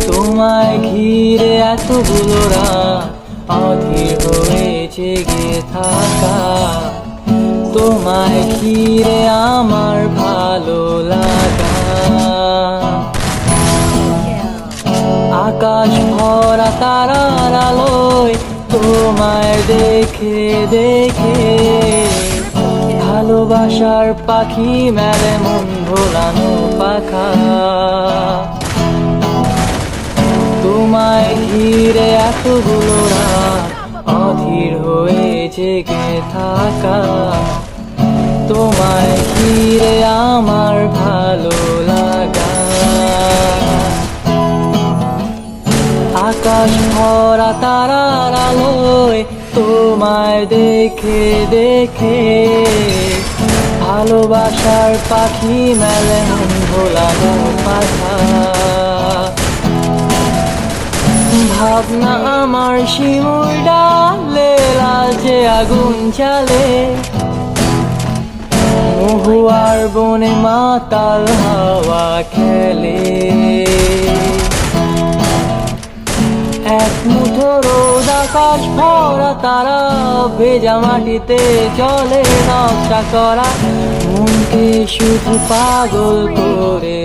তোমায় ঘিরে এতগুলো রাত অধীর হয়ে জেগে থাকা, তোমায় ঘিরে আমার ভালো লাগা। আকাশ ভরা তারার আলোয় তোমায় দেখে দেখে ভালোবাসার পাখি মেলে মন ভোলানো পাখা। তোমায় ঘিরে এতগুলো রাত অধীর হয়ে জেগে থাকা, তোমায় ঘিরে আমার ভালো লাগা। আকাশ ভরা তারার আলোয় তোমায় দেখে দেখে ভালোবাসার পাখি মেলে মন ভোলানো পাখা। ভাবনা আমার শিমুল ডালে লালচে আগুন জ্বালে, মহুয়ার বনে মাতাল হাওয়া খেলে। এক মুঠো রোদ আকাশ ভরা তারা ভেজা মাটিতে চলে নকশা করা, মনকে শুধু পাগল করে।